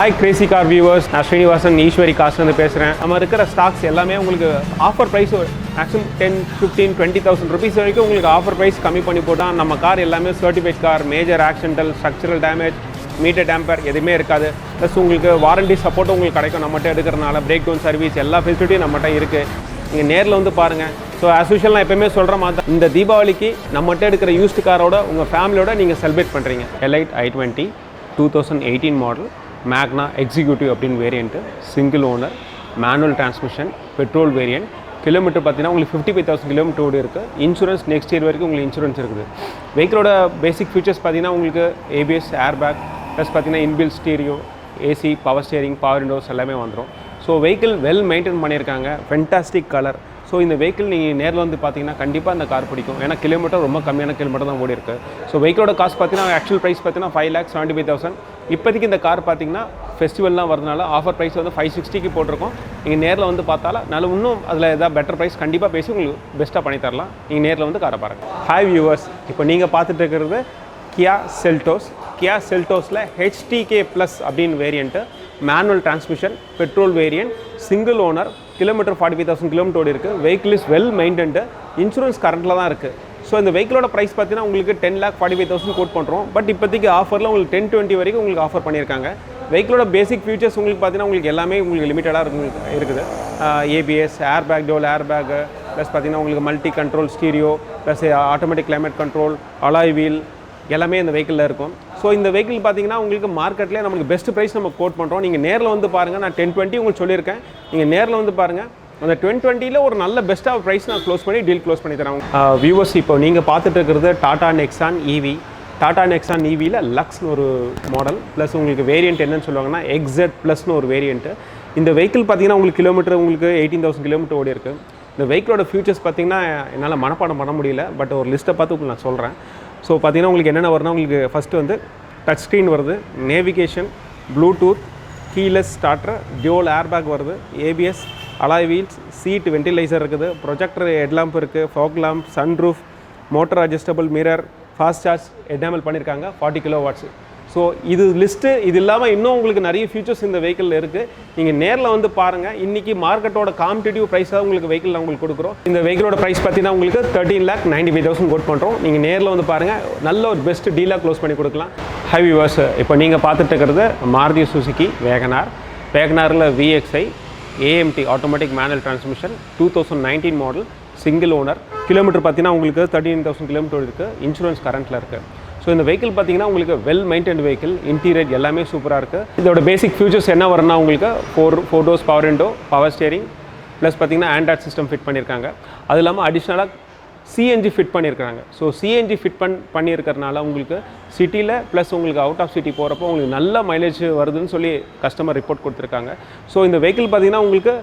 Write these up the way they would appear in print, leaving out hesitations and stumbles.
Hi crazy car viewers, நான் ஸ்ரீனிவாசன் ஈஸ்வரி கார்ஸ்லேருந்து பேசுகிறேன். நம்ம இருக்கிற ஸ்டாக்ஸ் எல்லாமே உங்களுக்கு ஆஃபர் ப்ரைஸ் மேக்ஸிமம் 10-15-20,000 ருபீஸ் வரைக்கும் உங்களுக்கு ஆஃபர் ப்ரைஸ் கம்மி பண்ணி போட்டால் நம்ம கார் எல்லாமே certified car, major accidental, structural damage, meter tamper எதுவுமே இருக்காது. ப்ளஸ் உங்களுக்கு வாரண்டி சப்போர்ட்டும் உங்களுக்கு கிடைக்கும். நம்மகிட்ட எடுக்கிறனால பிரேக் டவுன் சர்வீஸ் எல்லா ஃபெசிலிட்டியும் நம்மகிட்ட இருக்குது. நீங்கள் நேரில் வந்து பாருங்கள். ஸோ ஆஸ் யூஷுவல் நான் எப்போயுமே சொல்கிற மாதிரி இந்த தீபாவளிக்கு நம்மகிட்ட எடுக்கிற யூஸ்டு காரோட உங்கள் ஃபேமிலியோட நீங்கள் செலிப்ரேட் பண்ணுறீங்க. எலைட் i20 2018 மாடல் மேக்னா எக்ஸிக்யூட்டிவ் அப்படின்னு variant, single owner, manual transmission, petrol variant. Kilometre பார்த்தீங்கன்னா உங்களுக்கு 55,000 கிலோமீட்டர் ஓடி இருக்குது. இன்சூரன்ஸ் நெக்ஸ்ட் இயர் வரைக்கும் உங்களுக்கு இன்சூரன்ஸ் இருக்குது. வெஹிக்கிளோட பேசிக் ஃபீச்சர்ஸ் பார்த்தீங்கன்னா உங்களுக்கு ஏபிஎஸ், ஏர்பேக், ப்ளஸ் பார்த்தீங்கன்னா inbuilt stereo, AC, power steering, power windows எல்லாமே வந்துடும். ஸோ வெஹிக்கிள் வெல் மெயின்டைன் பண்ணியிருக்காங்க. Fantastic colour. ஸோ இந்த வெஹிக்கிள் நீங்கள் நேரில் வந்து பார்த்தீங்கன்னா கண்டிப்பாக அந்த கார் பிடிக்கும். ஏன்னா கிலோமீட்டர் ரொம்ப கம்மியான கிலோமீட்டர் தான் ஓடி இருக்குது. ஸோ வெஹிக்கிளோட காஸ்ட் பார்த்தீங்கன்னா ஆக்சுவல் ப்ரைஸ் பார்த்தீங்கன்னா 5,75,000. இப்போதைக்கு இந்த கார் பார்த்தீங்கன்னா ஃபெஸ்டிவல்லாம் வரதுனால ஆஃபர் ப்ரைஸ் வந்து 560க்கு போட்டிருக்கோம். நீங்கள் நேரில் வந்து பார்த்தாலும் நல்ல இன்னும் அதில் ஏதாவது பெட்டர் ப்ரைஸ் கண்டிப்பாக பேசி உங்களுக்கு பெஸ்ட்டாக பண்ணி தரலாம். நீங்கள் நேரில் வந்து காரை பாருங்கள். ஹாய் வியூவர்ஸ், இப்போ நீங்கள் பார்த்துட்டு இருக்கிறது கியா செல்டோஸ். கியா செல்டோஸில் ஹெச்டிகே ப்ளஸ் அப்படின்னு variant, manual transmission, petrol variant, single owner, kilometre 45,000 kilometre ஓடி இருக்குது. வெஹிக்கிள் இஸ் வெல் மெயின்டென்டு, இன்சூரன்ஸ் கரண்ட்டில் தான் இருக்குது. ஸோ இந்த வெஹிக்கிளோட ப்ரைஸ் பார்த்தீங்கன்னா உங்களுக்கு 10,45,000 கோட் பண்ணுறோம். பட் இப்போதைக்கு ஆஃபரில் உங்களுக்கு 10-20 வரைக்கும் உங்களுக்கு ஆஃபர் பண்ணியிருக்காங்க. வெஹிக்கிளோட பேசிக் ஃபியூச்சர்ஸ் உங்களுக்கு பார்த்தீங்கன்னா உங்களுக்கு எல்லாமே உங்களுக்கு லிமிட்டடாக இருக்குது. ABS, airbag, dual airbag, plus பார்த்தீங்கன்னா உங்களுக்கு multi control stereo, plus automatic climate control, alloy wheel எல்லாமே இந்த வெஹிக்கிளில் இருக்கும். ஸோ இந்த வெஹிக்கிள் பார்த்தீங்கன்னா உங்களுக்கு மார்க்கெட்லேயே நம்மளுக்கு பெஸ்ட் ப்ரைஸ் நம்ம கோட் பண்ணுறோம். நீங்கள் நேரில் வந்து பாருங்கள். நான் 10-20 உங்களுக்கு சொல்லியிருக்கேன். நீங்கள் நேரில் வந்து பாருங்கள். அந்த 10-20ல் ஒரு நல்ல பெஸ்ட்டாக ப்ரைஸ் நான் க்ளோஸ் பண்ணி டீல் க்ளோஸ் பண்ணி தரேன். வியூவர்ஸ், இப்போ நீங்கள் பார்த்துட்டு இருக்கிறது Tata Nexon EV. Tata Nexon ஈவியில் லக்ஸ்னு ஒரு மாடல், ப்ளஸ் உங்களுக்கு வேரியண்ட் என்னன்னு சொல்லுவாங்கன்னா எக்ஸெட் ப்ளஸ்னு ஒரு வேரியண்ட்டு. இந்த வெஹிக்கிள் பார்த்தீங்கன்னா உங்களுக்கு கிலோமீட்டர் உங்களுக்கு 18,000 கிலோமீட்டர் ஓடி இருக்குது. இந்த வெஹிக்கிளோட ஃபியூச்சர்ஸ் பார்த்தீங்கன்னா என்னால் மனப்பாடம் பண்ண முடியல. பட் ஒரு லிஸ்ட்டை பார்த்து உங்களுக்கு நான் சொல்கிறேன். ஸோ பார்த்தீங்கன்னா உங்களுக்கு என்னென்ன வரும்னா உங்களுக்கு ஃபஸ்ட்டு வந்து டச் ஸ்க்ரீன் வருது, navigation, Bluetooth, keyless starter, dual airbag வருது, ABS, alloy wheels, seat ventilator இருக்குது, ப்ரொஜெக்டர் ஹெட்லாம்ப் இருக்குது, fog lamp, sunroof, motor adjustable mirror, fast charge enable பண்ணியிருக்காங்க, 40 kW. ஸோ இது லிஸ்ட்டு. இது இல்லாமல் இன்னும் உங்களுக்கு நிறைய ஃபீச்சர்ஸ் இந்த வெஹிக்கிள் இருக்குது. நீங்கள் நேரில் வந்து பாருங்கள். இன்றைக்கி மார்க்கெட்டோட காம்படிட்டிவ் ப்ரைஸாக உங்களுக்கு வெஹிக்கிள் உங்களுக்கு கொடுக்குறோம். இந்த வெஹிக்கிளோட ப்ரைஸ் பார்த்தீங்கன்னா உங்களுக்கு 13,95,000 கோட் பண்ணுறோம். நீங்கள் நேரில் வந்து பாருங்கள். நல்ல ஒரு பெஸ்ட் டீலாக க்ளோஸ் பண்ணி கொடுக்கலாம். ஹை வியூவர்ஸ், இப்போ நீங்கள் பார்த்துட்டு இருக்கிறது மாருதி சுசுகி வேகனார். வேகனாரில் VXI AMT automatic manual transmission, 2019 model, single owner. Kilometre பார்த்தீங்கன்னா உங்களுக்கு 13,000 கிலோமீட்டர் இருக்குது. இன்சூரன்ஸ் கரண்ட்டில் இருக்குது. ஸோ இந்த வெஹிக்கிள் பார்த்தீங்கன்னா உங்களுக்கு வெல் மெயின்டைன்டு வெஹிக்கிள். இன்டீரியர் எல்லாமே சூப்பராக இருக்குது. இதோட பேசிக் ஃபியூச்சர்ஸ் என்ன வரும்னா உங்களுக்கு 4 doors power window, power steering, plus பார்த்தீங்கன்னா ஆண்ட்ராய்ட் சிஸ்டம் ஃபிட் பண்ணியிருக்காங்க. அது இல்லாமல் அடிஷ்னலாக சிஎன்ஜி ஃபிட் பண்ணியிருக்காங்க. ஸோ சிஎன்ஜி ஃபிட் பண்ணியிருக்கிறதுனால உங்களுக்கு சிட்டியில் ப்ளஸ் உங்களுக்கு அவுட் ஆஃப் சிட்டி போகிறப்போ உங்களுக்கு நல்ல மைலேஜ் வருதுன்னு சொல்லி கஸ்டமர் ரிப்போர்ட் கொடுத்துருக்காங்க. ஸோ இந்த வெஹிக்கிள் பார்த்தீங்கன்னா உங்களுக்கு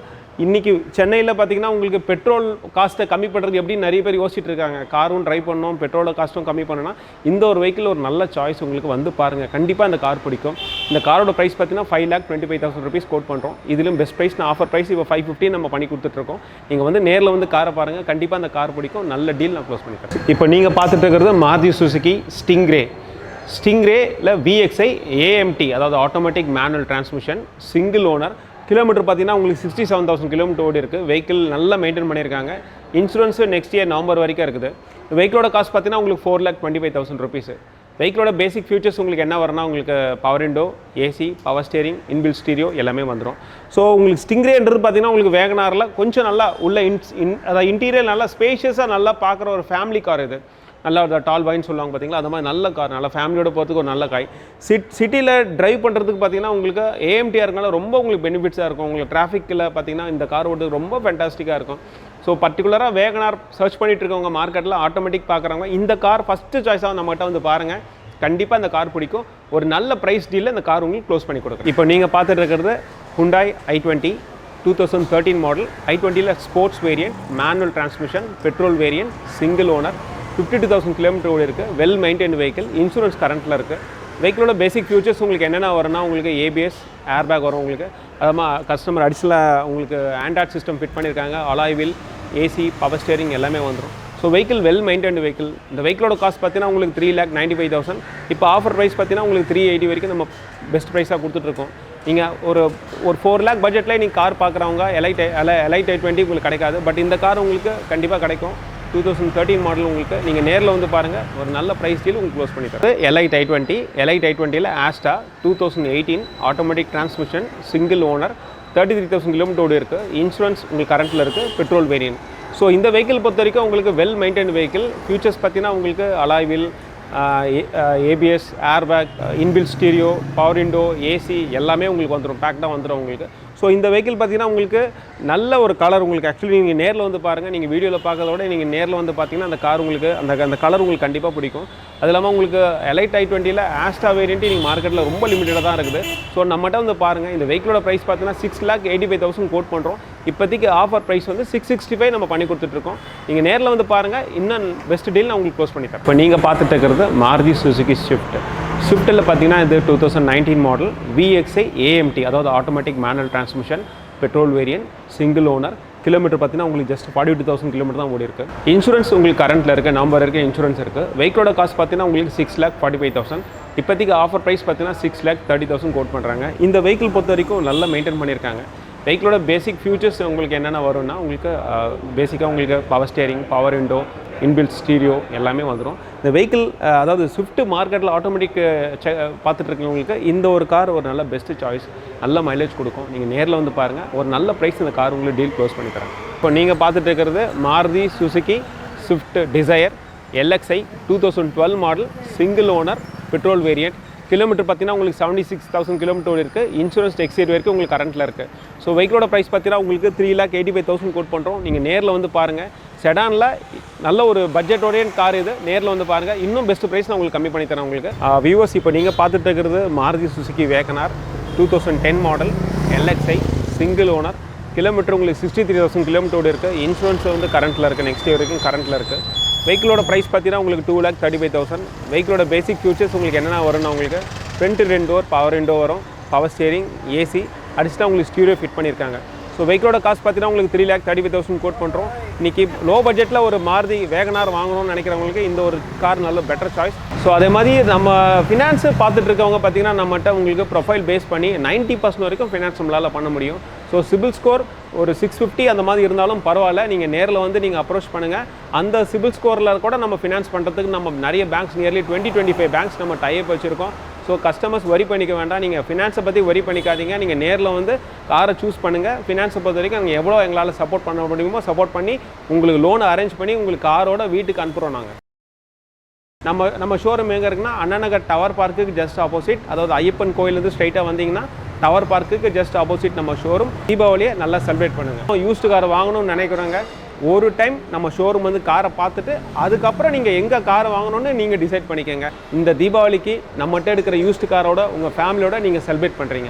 இன்றைக்கி சென்னையில் பார்த்தீங்கன்னா உங்களுக்கு பெட்ரோல் காஸ்ட்டை கம்மி பண்ணுறதுக்கு எப்படி நிறைய பேர் யோசிச்சுட்டு இருக்காங்க. காரும் ட்ரைவ் பண்ணணும், பெட்ரோலோட காஸ்ட்டும் கம்மி பண்ணணும்னா இந்த ஒரு வெஹிக்கிள் ஒரு நல்ல சாய்ஸ். உங்களுக்கு வந்து பாருங்கள், கண்டிப்பாக இந்த கார் பிடிக்கும். இந்த காரோட ப்ரைஸ் பார்த்தீங்கன்னா 5,25,000 ருபீஸ் கோட் பண்ணுறோம். இதிலும் பெஸ்ட் ப்ரைஸ் நான் ஆஃபர் ப்ரைஸ் இப்போ 550 நம்ம பண்ணி கொடுத்துட்ருக்கோம். நீங்கள் வந்து நேரில் வந்து காரை பாருங்கள். கண்டிப்பாக அந்த கார் பிடிக்கும். நல்ல டீல் நான் க்ளோஸ் பண்ணிக்கிறேன். இப்போ நீங்கள் பார்த்துட்டு இருக்கிறது மாருதி சுசுகி ஸ்டிங்ரே. ஸ்டிங்ரேல VXI AMT அதாவது automatic manual transmission, single owner. Kilometre பார்த்தீங்கன்னா உங்களுக்கு 67,000 கிலோமீட்டர் ஓடி இருக்குது. வெஹிக்கிள் நல்லா மெயின்டைன் பண்ணியிருக்காங்க. இன்சூரன்ஸு நெக்ஸ்ட் இயர் நவம்பர் வரைக்கும் இருக்குது. வெஹிக்கிளோட காஸ்ட் பார்த்தீங்கன்னா உங்களுக்கு 4,25,000 ருபீஸ். வெஹிக்கிளோட பேசிக் ஃபியூச்சர்ஸ் உங்களுக்கு என்ன வரும்னா உங்களுக்கு power window, AC, power steering, inbuilt stereo எல்லாமே வந்துடும். ஸோ உங்களுக்கு ஸ்டிங்ரேன்றது பார்த்தீங்கன்னா உங்களுக்கு வேகனாரில் கொஞ்சம் நல்லா உள்ள அதாவது இன்டீரியர் நல்லா ஸ்பேஷியஸாக நல்லா பார்க்குற ஒரு ஃபேமிலி கார். இது நல்லா ஒரு டால் பாயின்னு சொல்லுவாங்க பார்த்தீங்களா, அந்த மாதிரி நல்ல கார், நல்லா ஃபேமிலியோட போகிறதுக்கு ஒரு நல்ல காய். சிட்டியில் ட்ரைவ் பண்ணுறதுக்கு பார்த்தீங்கன்னா உங்களுக்கு AMTயாக இருக்கனால ரொம்ப உங்களுக்கு பெனிஃபிட்ஸாக இருக்கும். உங்களுக்கு டிராஃபிக்கில் பார்த்தீங்கன்னா இந்த கார் ஓட்டுறது ரொம்ப ஃபேண்டாஸ்டிக்காக இருக்கும். ஸோ பர்டிகுலராக வேகனார் சர்ச் பண்ணிட்டு இருக்கவங்க மார்க்கெட்டில் ஆட்டோமேட்டிக் பார்க்குறவங்க இந்த கார் ஃபஸ்ட்டு சாய்ஸாக நம்மகிட்ட வந்து பாருங்கள். கண்டிப்பாக இந்த கார் பிடிக்கும். ஒரு நல்ல ப்ரைஸ் டீலில் இந்த கார் உங்களுக்கு க்ளோஸ் பண்ணி கொடுக்கும். இப்போ நீங்கள் பார்த்துட்டு இருக்கிறது Hyundai i20 2013 மாடல். i20ல் sports variant, manual transmission, petrol variant, single owner, 52,000 kilometre ஓடி இருக்குது. Well maintained vehicle. இன்சூரன்ஸ் கரண்ட்டில் இருக்குது. வெஹிக்கிளோட பேசிக் ஃபியூச்சர்ஸ் உங்களுக்கு என்னென்ன வரும்னா உங்களுக்கு ஏபிஎஸ், ஏர்பேக் வரும். உங்களுக்கு அதுமாதிரி கஸ்டமர் அடிஷனலாக உங்களுக்கு ஆண்ட்ராய்ட் சிஸ்டம் ஃபிட் பண்ணியிருக்காங்க. Alloy wheel, AC, power steering எல்லாமே வந்துடும். So vehicle well maintained vehicle. இந்த வெஹிக்கிளோட காஸ்ட் பார்த்தீங்கன்னா உங்களுக்கு 3,95,000. இப்போ ஆஃபர் ப்ரைஸ் பார்த்தீங்கன்னா உங்களுக்கு 380 வரைக்கும் நம்ம பெஸ்ட் ப்ரைஸாக கொடுத்துட்ருக்கோம். நீங்கள் ஒரு 4 lakh பட்ஜெட்டில் நீங்கள் கார் பார்க்குறவங்க எலைட் i20 உங்களுக்கு கிடைக்காது. பட் இந்த கார் உங்களுக்கு கண்டிப்பாக கிடைக்கும். 2013 மாடல் உங்களுக்கு நீங்கள் நேரில் வந்து பாருங்கள், ஒரு நல்ல ப்ரைஸ் டீல் உங்களுக்கு க்ளோஸ் பண்ணி தரேன். எலைட் i20யில் Asta 2018 automatic transmission, single owner, 33,000 கிலோமீட்டரோடு இருக்குது. இன்சூரன்ஸ் உங்களுக்கு கரண்ட்டில் இருக்குது, பெட்ரோல் வேரியன்ட். ஸோ இந்த வெஹிக்கிள் பொறுத்த வரைக்கும் உங்களுக்கு வெல் மெயின்டைன் வெஹிக்கிள். ஃபியூச்சர்ஸ் பார்த்தீங்கன்னா உங்களுக்கு alloy wheel, ABS, airbag, inbuilt stereo, power window, AC எல்லாமே உங்களுக்கு வந்துடும், பேக்டாக வந்துடும் உங்களுக்கு. ஸோ இந்த வெஹிக்கிள் பார்த்தீங்கன்னா உங்களுக்கு நல்ல ஒரு கலர். உங்களுக்கு ஆக்சுவலி நீங்கள் நேரில் வந்து பாருங்கள், நீங்கள் வீடியோவில் பார்க்கறத விட நீங்கள் நேரில் வந்து பார்த்தீங்கன்னா அந்த கார் உங்களுக்கு அந்த கலர் உங்களுக்கு கண்டிப்பாக பிடிக்கும். அது இல்லாமல் உங்களுக்கு எலைட் i20யில் ஆஸ்டா வேரியண்ட்டு நீங்கள் மார்க்கெட்டில் ரொம்ப லிமிட்டடாக தான் இருக்குது. ஸோ நம்மகிட்ட வந்து பாருங்கள், இந்த வெஹிக்கிளோட ப்ரைஸ் பார்த்தீங்கன்னா 6,85,000 கோட் பண்ணுறோம். இப்போதைக்கு ஆஃபர் ப்ரைஸ் வந்து 665 நம்ம பண்ணி கொடுத்துட்ருக்கோம். நீங்கள் நேரில் வந்து பாருங்கள், இன்னும் பெஸ்ட் டீல் நான் உங்களுக்கு க்ளோஸ் பண்ணி தரேன். இப்போ நீங்கள் பார்த்துட்டு இருக்கிறது மாருதி சுசுகி ஸ்விஃப்ட்டில் பார்த்தீங்கன்னா இது 2019 மாடல் VXI AMT, அதாவது automatic manual transmission, petrol variant, single owner. Kilometre பார்த்தீங்கன்னா உங்களுக்கு ஜஸ்ட் 42,000 கிலோமீட்டர் தான் ஓடி இருக்குது. இன்சூரன்ஸ் உங்களுக்கு கரண்ட்டில் இருக்குது, நம்பர் இருக்குது, இன்சூரன்ஸ் இருக்குது. வெஹிக்கிளோட காஸ்ட் பார்த்தீங்கன்னா உங்களுக்கு 6,45,000. இப்போதைக்கு ஆஃபர் ப்ரைஸ் பார்த்தீங்கன்னா 6,30,000 கோட் பண்ணுறாங்க. இந்த வெஹிக்கிள் பொறுத்த வரைக்கும் நல்லா மெயின்டைன் பண்ணியிருக்காங்க. வெஹிக்கிளோட பேசிக் ஃபியூச்சர்ஸ் உங்களுக்கு என்னென்ன வரும்னா உங்களுக்கு பேசிக்காக உங்களுக்கு power steering, power window, inbuilt stereo எல்லாமே வந்துடும். இந்த வெஹிக்கிள் அதாவது ஸ்விஃப்ட் மார்க்கெட்டில் ஆட்டோமேட்டிக் பார்த்துட்டு இருக்கவங்களுக்கு இந்த ஒரு கார் ஒரு நல்ல பெஸ்ட்டு சாய்ஸ், நல்ல மைலேஜ் கொடுக்கும். நீங்கள் நேரில் வந்து பாருங்கள், ஒரு நல்ல ப்ரைஸ் இந்த கார் உங்களுக்கு டீல் க்ளோஸ் பண்ணி தரேன். இப்போ நீங்கள் பார்த்துட்டு இருக்கிறது Maruti Suzuki Swift desire LXI 2012 model, single owner, petrol variant. Kilometre பார்த்தீங்கன்னா உங்களுக்கு 76,000 கிலோமீட்டர் இருக்குது. இன்சூரன்ஸ் எக்ஸ்டீரியர் வரைக்கும் உங்களுக்கு கரண்ட்டில் இருக்குது. ஸோ வெஹிக்கிளோட ப்ரைஸ் பார்த்தீங்கன்னா உங்களுக்கு 3,85,000 கோட் பண்ணுறோம். நீங்கள் நேரில் வந்து பாருங்கள். செடானில் நல்ல ஒரு பட்ஜெட்டோடைய கார் இது. நேரில் வந்து பாருங்கள், இன்னும் பெஸ்ட் ப்ரைஸ் நான் உங்களுக்கு கம்மி பண்ணி தரேன் உங்களுக்கு. வியூவர்ஸ், இப்போ நீங்கள் பார்த்துட்டு இருக்கிறது Maruti Suzuki Wagon R 2010 model LXI, single owner. Kilometre உங்களுக்கு 63,000 கிலோமீட்டரோடு இருக்குது. இன்சூரன்ஸ் வந்து கரண்ட்டில் இருக்குது, நெக்ஸ்ட் இயர் வரைக்கும் கரண்ட்டில் இருக்குது. வெஹிக்கிளோட ப்ரைஸ் பார்த்தீங்கன்னா உங்களுக்கு 2,35,000. வெஹிக்கிளோட பேசிக் ஃபியூச்சர்ஸ் உங்களுக்கு என்னென்ன வரும்னா உங்களுக்கு ஃப்ரண்ட் 2 டோர், பவர் விண்டோ வரும், பவர் ஸ்டேரிங், ஏசி, அடிச்சுட்டு உங்களுக்கு ஸ்டீரியோ ஃபிட் பண்ணியிருக்காங்க. ஸோ வெஹிக்கிளோட காஸ்ட் பார்த்தீங்கன்னா உங்களுக்கு 3,35,000 கோட் பண்ணுறோம். இன்றைக்கி லோ பட்ஜெட்டில் ஒரு மாருதி வேகனார் வாங்கணும்னு நினைக்கிறவங்களுக்கு இந்த ஒரு கார் நல்ல பெட்டர் சாய்ஸ். ஸோ அதே மாதிரி நம்ம ஃபினான்ஸு பார்த்துட்டு இருக்கவங்க பார்த்தீங்கன்னா நம்மகிட்ட உங்களுக்கு ப்ரொஃபைல் பேஸ் பண்ணி 90% வரைக்கும் ஃபினான்ஸ் நம்மளால் பண்ண முடியும். ஸோ சிபில் ஸ்கோர் ஒரு 650 அந்த மாதிரி இருந்தாலும் பரவாயில்ல, நீங்கள் நேரில் வந்து நீங்கள் அப்ரோச் பண்ணுங்கள். அந்த சிபில் ஸ்கோரில் கூட நம்ம ஃபினான்ஸ் பண்ணுறதுக்கு நம்ம நிறைய பேங்க்ஸ், நியர்லி 20-25 பேங்க்ஸ் நம்ம டைப் வச்சுருக்கோம். ஸோ கஸ்டமர்ஸ் வரி பண்ணிக்க வேண்டாம், நீங்கள் ஃபினான்ஸை பற்றி வரி பண்ணிக்காதீங்க. நீங்கள் நேரில் வந்து காரை சூஸ் பண்ணுங்கள். ஃபினான்ஸை பொறுத்த வரைக்கும் நாங்கள் எவ்வளோ எங்களால் சப்போர்ட் பண்ண முடியுமோ சப்போர்ட் பண்ணி உங்களுக்கு லோனை அரேஞ்ச் பண்ணி உங்களுக்கு காரோட வீட்டுக்கு அனுப்புகிறோம். நாங்கள் நம்ம ஷோரூம் எங்கே இருக்குன்னா அண்ணாநகர் டவர் பார்க்குக்கு ஜஸ்ட் ஆப்போசிட், அதாவது ஐயப்பன் கோயிலேருந்து ஸ்ட்ரைட்டாக வந்தீங்கன்னா டவர் பார்க்குக்கு ஜஸ்ட் ஆப்போசிட் நம்ம ஷோரூம். தீபாவளியை நல்லா செலிப்ரேட் பண்ணுங்கள். யூஸ்டு கார் வாங்கணும்னு நினைக்கிறவங்க ஒரு டைம் நம்ம ஷோரூம் வந்து காரை பார்த்துட்டு அதுக்கப்புறம் நீங்கள் எங்கே காரை வாங்கணும்னு நீங்கள் டிசைட் பண்ணிக்கோங்க. இந்த தீபாவளிக்கு நம்மகிட்ட எடுக்கிற யூஸ்டு காரோட உங்கள் ஃபேமிலியோட நீங்கள் செலிப்ரேட் பண்ணுறீங்க.